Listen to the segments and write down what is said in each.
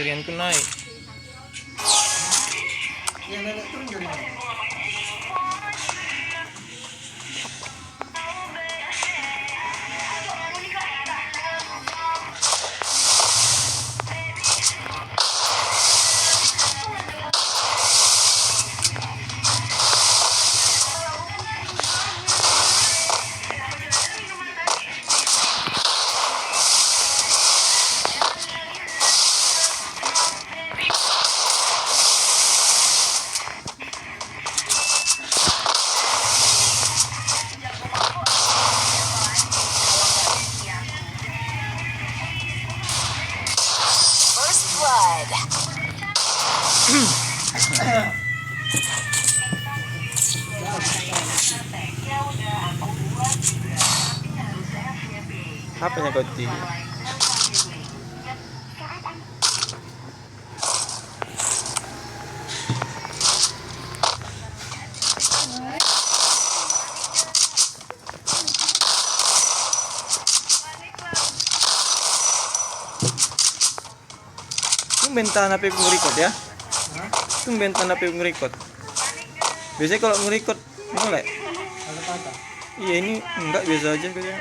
harianku naik. Yang nenek turun dari mana? Apa ya koti? Tumben tanah aku nge-record ya? Tumben tanah aku nge-record. Biasanya kalau nge-record mulai. Ada patah. Iya ini enggak, biasa aja kayaknya.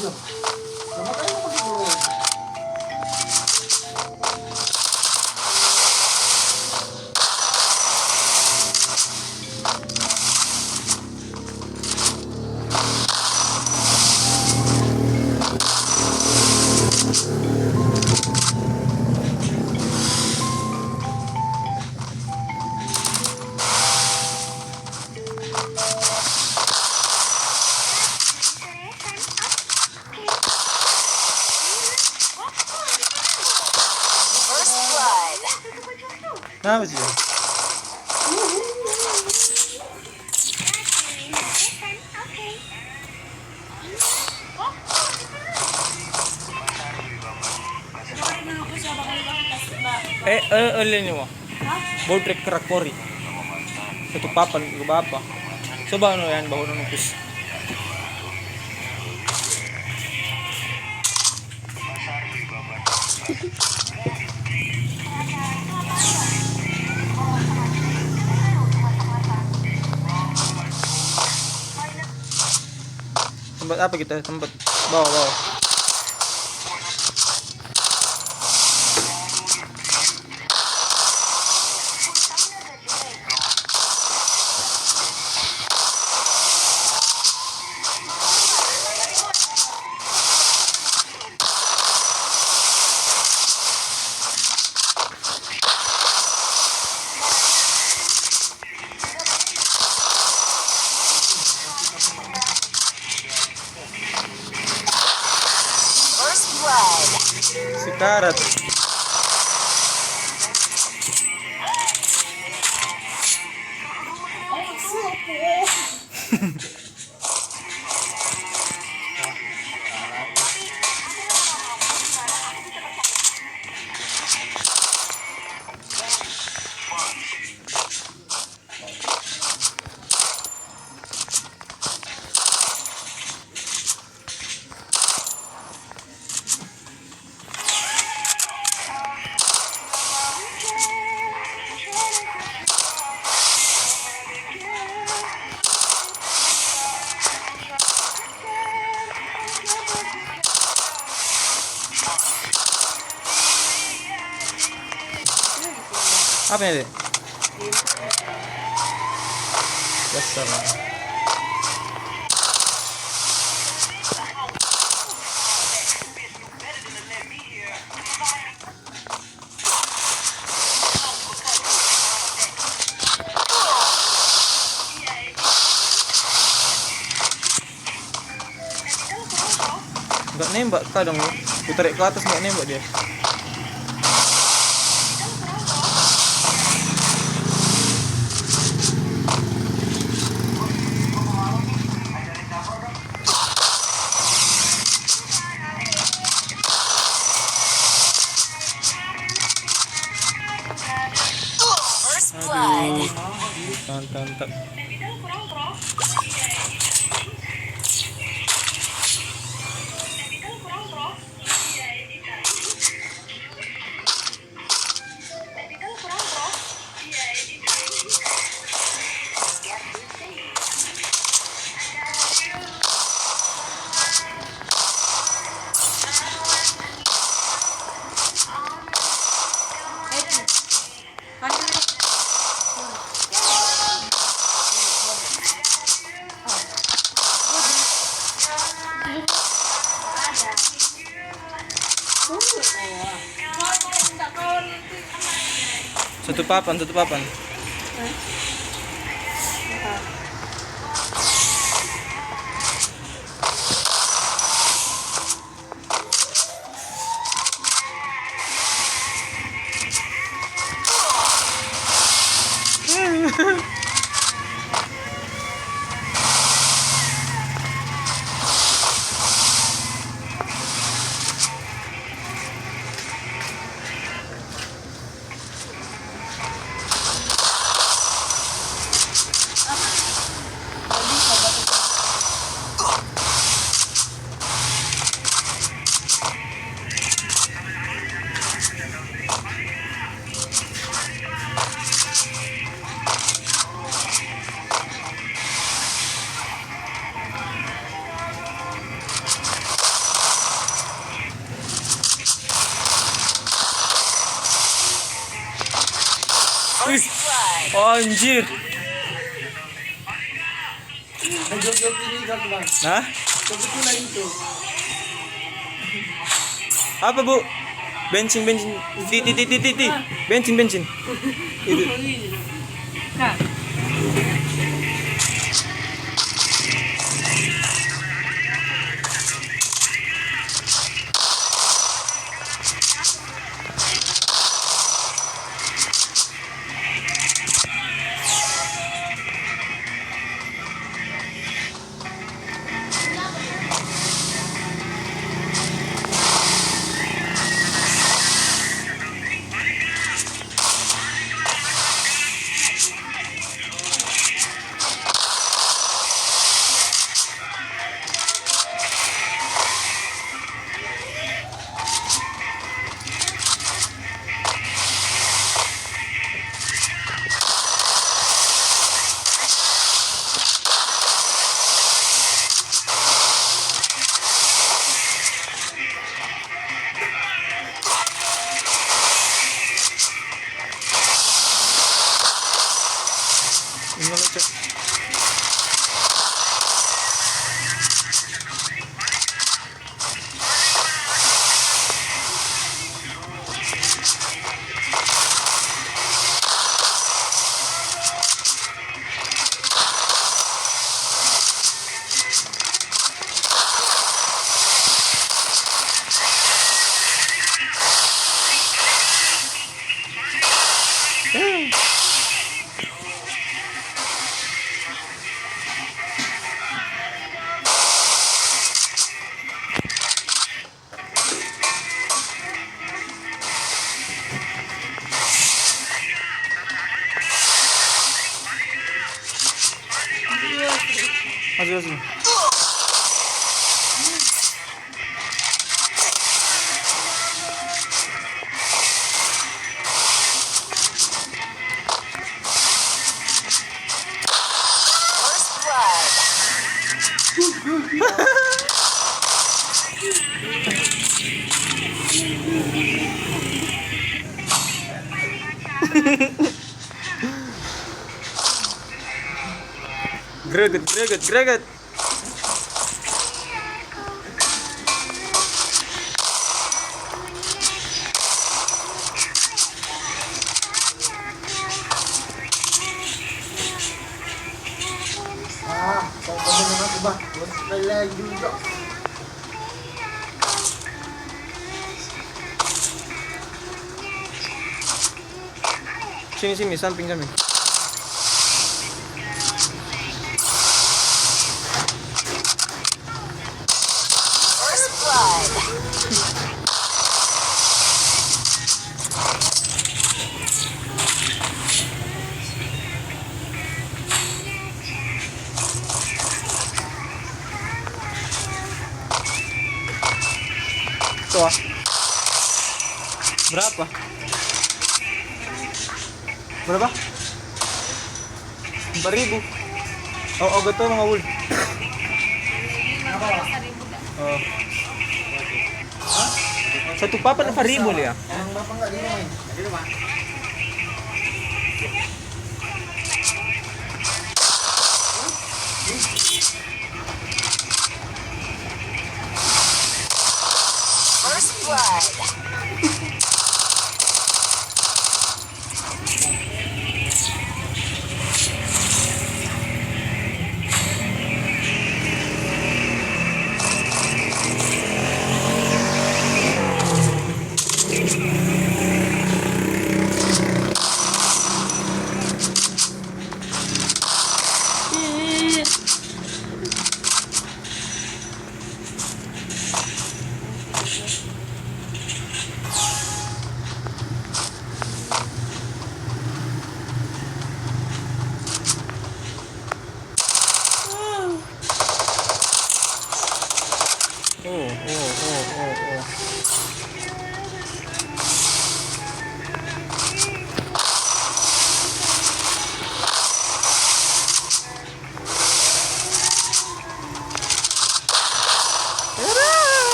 Iya. Sama kayak mau pakai dulu. Kenapa sih? Ini mah. Boldrek kerakori. Satu papan ke bapak. Coba no yan bawa nupus. Tempat apa kita? Tempat bawa. Sekarat. Apa ini? Dasar. Gak nembak kadang gue tarik ke atas gak nembak dia. Aduh, mantap. Satu papan. Wih, anjir. Job ini kan bang. Nah, Job itu lah itu. apa bu? Bensin. Ti. Bensin. Itu. Nah, Gimana cek? Masuk. Greget. Kalau naman ako ba? Wala juga. Sini sini samping samping. Tuh ah. Berapa? Berapa? 4.000. Oh, oh gitu mga wul. Oh. Satu papan 4.000 ya? Yang bapak nggak di rumah? First blood. Oh.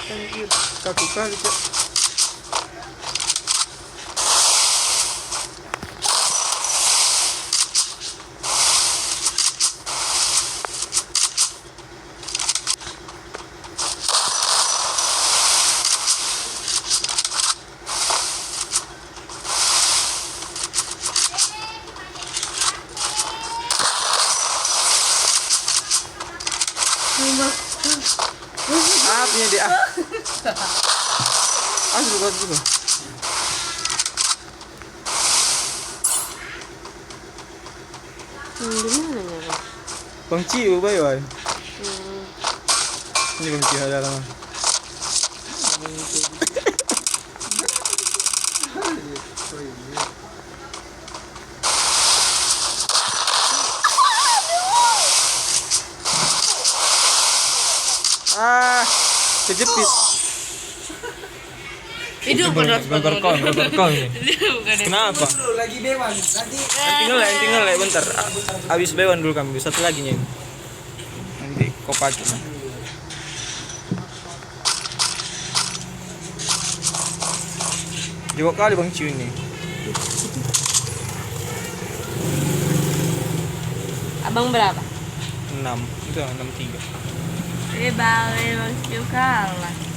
Anjir, satu kali Cak. Ah, punya dia. Juga. Di mana ya, Bang? Bang Ciu bayo ay. Ini Bang Ciu ada lama. Ah, kejepit. Itu bukan Gogor kon nih. Kenapa? Dulu lagi bewan. Nanti Tinggal ya bentar. Habis bewan dulu kami. Satu lagi nih. Nanti kopacu. Jawab kali Bang Ciu ini. Abang berapa? 6. Itu 63. Bang Ciu kalah.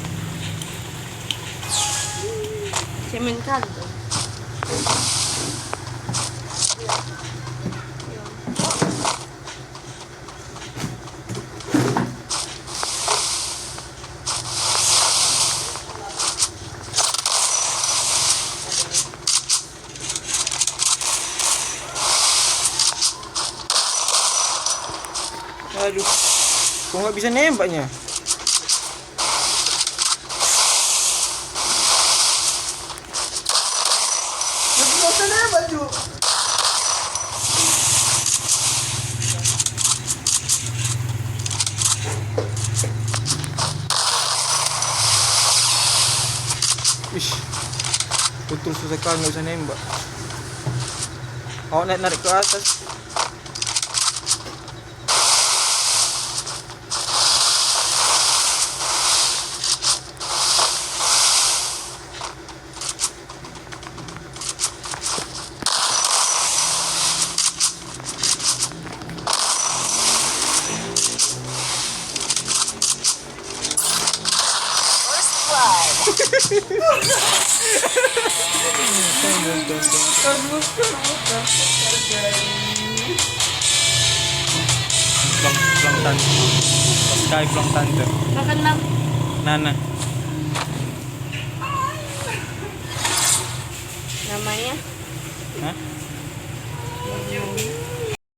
Cemen kali tuh. Aduh. Kok nggak bisa nembaknya? nggak usah nembak Ju. Wih. Putus susah kan nggak bisa nembak. Awak narik ke atas. First blood. Pelong tante. Sekali pelong tante. Makan Bang. Nana. Namanya? Hah?